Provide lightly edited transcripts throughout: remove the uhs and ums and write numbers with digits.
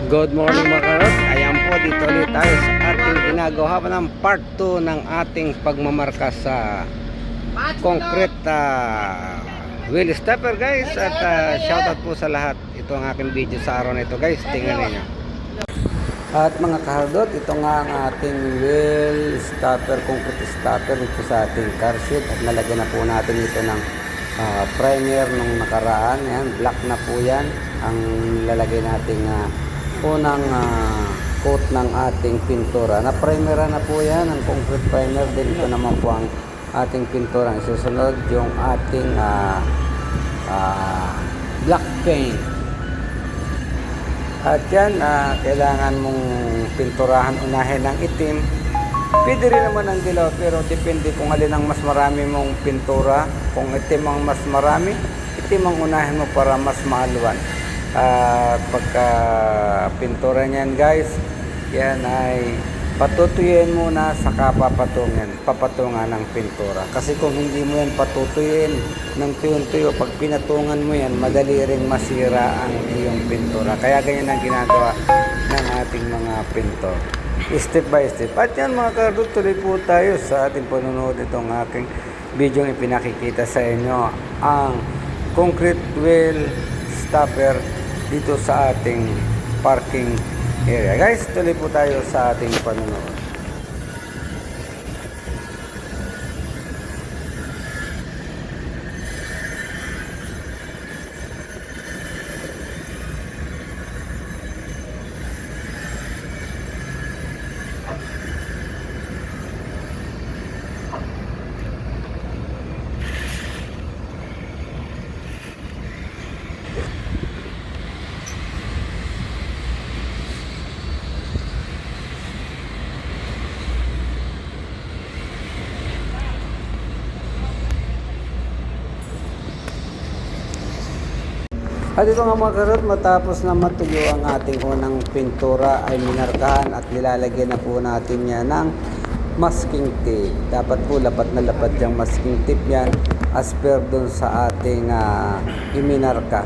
Good morning mga karot. Ayan po, dito ulit tayo sa ating ginagawa ng part 2 ng ating pagmamarka sa concrete wheel stepper guys. At shoutout po sa lahat. Ito ang aking video sa araw na ito guys. Tingnan ninyo. At mga kahardot, ito nga ang ating wheel stopper, concrete stopper dito sa ating car sheet. At nalagyan na po natin ito ng primer nung nakaraan. Yan, black na po yan. Ang lalagay nating unang coat ng ating pintura. Na primera na po yan, ang concrete primer. Din ito naman po ang ating pintura. Susunod yung ating black paint. At yan, kailangan mong pinturahan unahin ng itim. Pwede rin naman ang dilaw, pero depende kung alin ang mas marami mong pintura. Kung itim ang mas marami, itim ang unahin mo para mas maalwan. Pagka pintura niyan guys, yan ay patutuyin muna saka papatungan ng pintura. Kasi kung hindi mo yan patutuyin ng tuyo-tuyo, pag pinatungan mo yan, madali rin masira ang iyong pintura. Kaya ganyan ang ginagawa ng ating mga pintor. Step by step. At yan mga kardot, tuloy po tayo sa ating panunood itong aking video yung pinakikita sa inyo. Ang concrete wheel stopper dito sa ating parking area. Guys, tuloy po tayo sa ating panunood. At ito nga mga karot, matapos na matuyo ang ating unang pintura ay minarkahan at nilalagyan na po natin yan ng masking tape. Dapat po lapat na lapat yung masking tape yan as per dun sa ating iminarka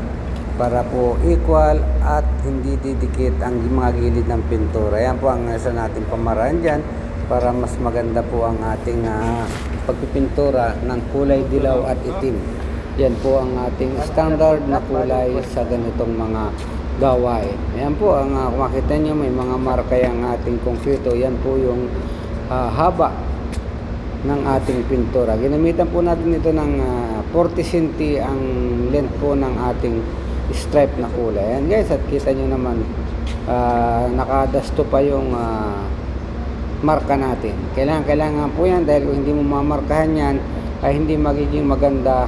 para po equal at hindi didikit ang mga gilid ng pintura. Yan po ang isa natin pamaraan dyan para mas maganda po ang ating pagpipintura ng kulay dilaw at itim. Yan po ang ating standard na kulay sa ganitong mga gawain. Yan po ang kung makita nyo may mga marka yung ating konkrito. Yan po yung haba ng ating pintura. Ginamitan po natin ito ng 40 cm ang length po ng ating stripe na kulay. Yan guys, at kita nyo naman nakadasto pa yung marka natin. Kailangan po yan dahil kung hindi mo mamarkahan yan ay hindi magiging maganda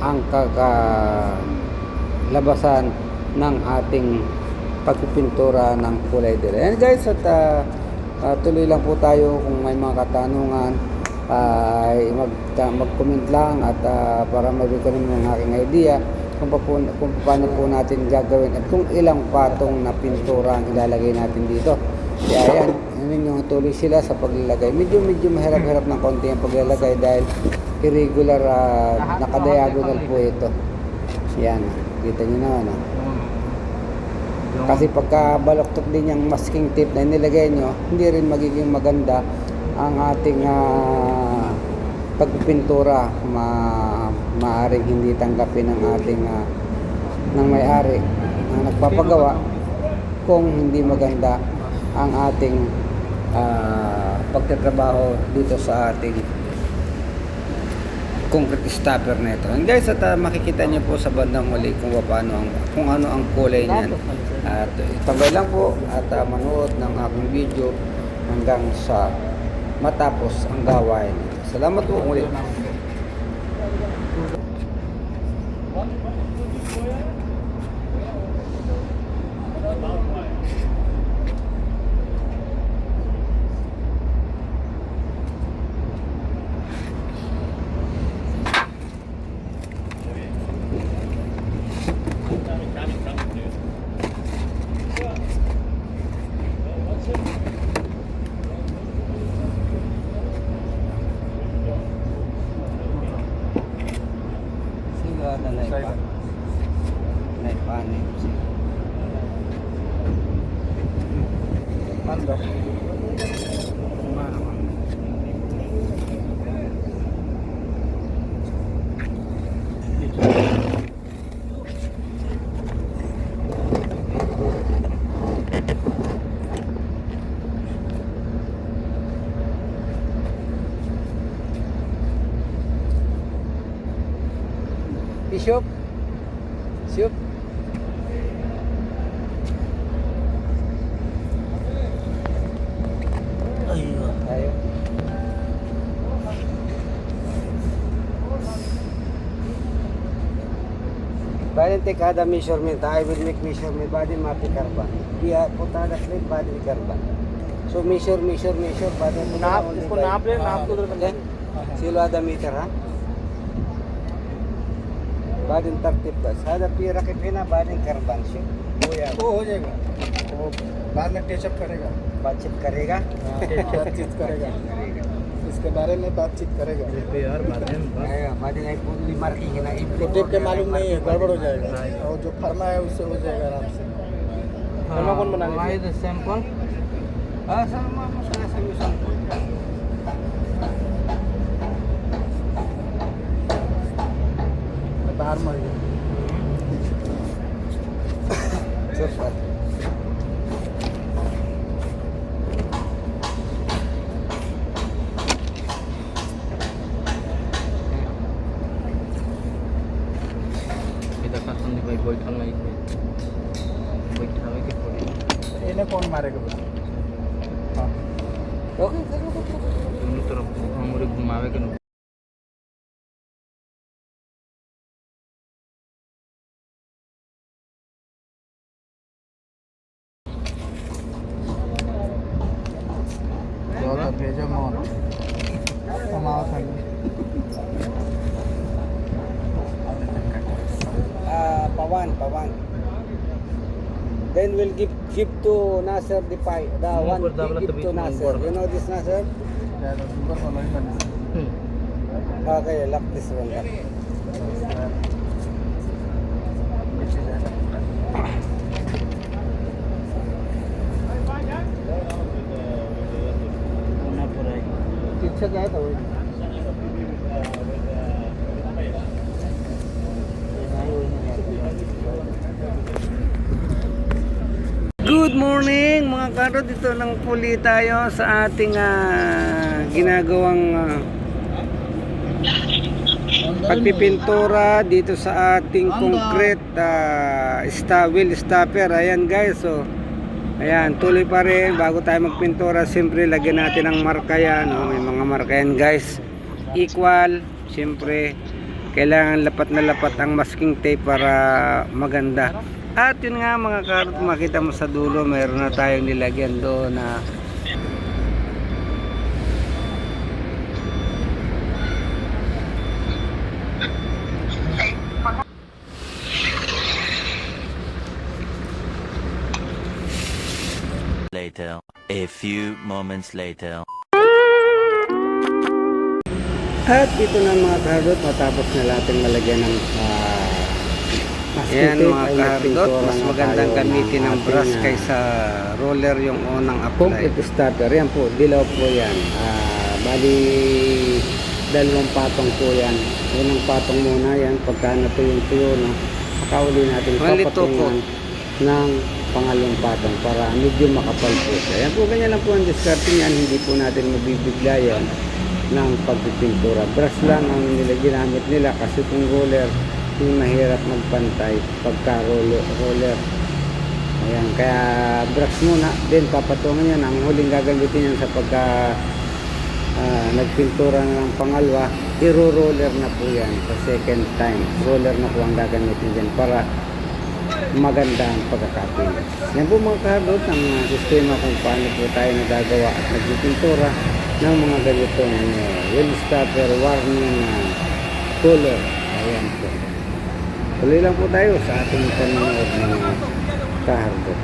ang kakalabasan ng ating pagpipintura ng kulay dilaw. And guys, at tuloy lang po tayo kung may mga katanungan ay mag-comment lang at para mabigyan ng aking idea kung paano po natin gagawin at kung ilang patong na pintura ang ilalagay natin dito. Kaya yan, yung tuloy sila sa paglalagay. Medyo mahirap-hirap ng konti ang paglalagay dahil irregular, nakadiagonal po ito. Yan, kita nyo naman. Kasi pagka baloktot din yung masking tape na nilagay nyo, hindi rin magiging maganda ang ating pagpipintura. Maaring hindi tanggapin ng ating ng may-ari na nagpapagawa kung hindi maganda ang ating pagtatrabaho dito sa ating concrete stopper na ito. And guys, at makikita niyo po sa bandang huli kung ano ang kulay niyan. At tambay lang po at manood ng aking video hanggang sa matapos ang gawain. Salamat po ulit. Sila na Shoop. Shoop. Ayun. Tayo. Bali take ada measurement. I will make measurement body mapi karban. Dia put ada plate body karban. So measure body. नाप इसको नाप ले, नाप को उधर कर ले। Silo ada meter ha. Body 30 plus. Ada pira के बिना body karban से. वो हो जाएगा, वो बाद में टचअप करेगा, बातचीत करेगा. बातचीत करेगा, इसके बारे में बातचीत करेगा। यार body नहीं पूरी मार्किंग है ना. तो टेप के मालूम नहीं है, गड़बड़ हो जाएगा, और जो फर्मा है उससे हो जाएगा आराम से। फर्मा कौन बना Why the sample? Ah, sama masalah sama sample. बाहर मर गया। Cepat. kita custom di baik बैठल नहीं है बैठावे के पड़ी इन्हें कौन मारेगा बोला? हाँ, Okay, दोनों तरफ हमरे घुमावे के न जो भेजो मोहन कमाओ खाली। Pawan. Then we'll give to Nasser the pie. The one give to Nasser. You know this Nasser? ऊपर वाला ही बना। Okay, lock this one. पीछे गया था वो। Good morning mga karot, dito nang puli tayo sa ating ginagawang pagpipintura dito sa ating concrete wheel stopper. Ayan guys, so ayan, tuloy pa rin bago tayo magpintura. Siyempre lagyan natin ng marka yan, may mga marka yan guys, equal. Siyempre kailangan lapat na lapat ang masking tape para maganda. At yun nga mga karot, makita mo sa dulo mayroon na tayong nilagyan doon na Later, a few moments later. at dito na mga karot, matapos na natin malagyan ng yan mga kardot, mas magandang gamitin ng brush kaysa roller yung unang apply. Concrete starter, yan po, dilaw po yan. Bali, dalawang patong po yan. Unang patong muna yan, pagka natuyo no, makauli natin papatungan ng pangalawang patong para medyo makapal po siya. Yan po, ganyan lang po ang discarding yan, hindi po natin mabibigla yan ng pagpipintura. Brush lang ang ginamit nila kasi kung roller, yung mahirap magpantay pagka roller. Ayan, kaya brush muna, then papatungan yan. Ang huling gagamitin yan sa pagka nagpintura na ng pangalawa, i-roller na po yan sa second time. Roller na po ang gagamitin dyan para maganda ang pagkakapilis. Yan po mga kardot ang sistema kung paano po tayo nagagawa at nagpintura ng mga ganitong wheel stopper warning color. Ayan po. Tuloy lang po tayo sa ating panonood ng kahardot.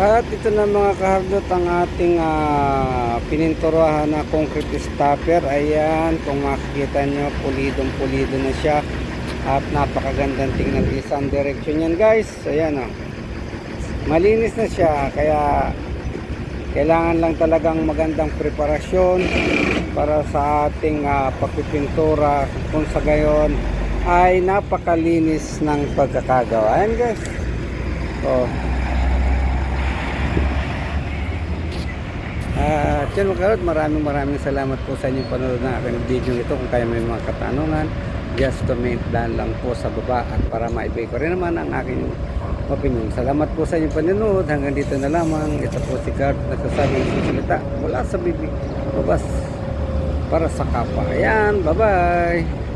At ito na mga kahardot ang ating pininturahan na concrete stopper. Ayan, kung makikita nyo, pulidong-pulido na siya. At napakagandang tingnan, isang direction yan guys. Ayan o. Malinis na siya, kaya kailangan lang talagang magandang preparasyon para sa ating pagpipintura. Kung sa gayon ay napakalinis ng pagkakagawa. Ayan guys. Oh. Channel Karot, maraming salamat po sa inyong panonood ng aking video ito. Kung kayo may mga katanungan, just comment lang po sa baba at para maibigay ko rin naman ang aking opinion. Salamat po sa inyong panonood. Hanggang dito na lamang. Ito po si Karot nagsasabing susulita mula sa bibig babas para sa kapwa. Ayan, bye bye.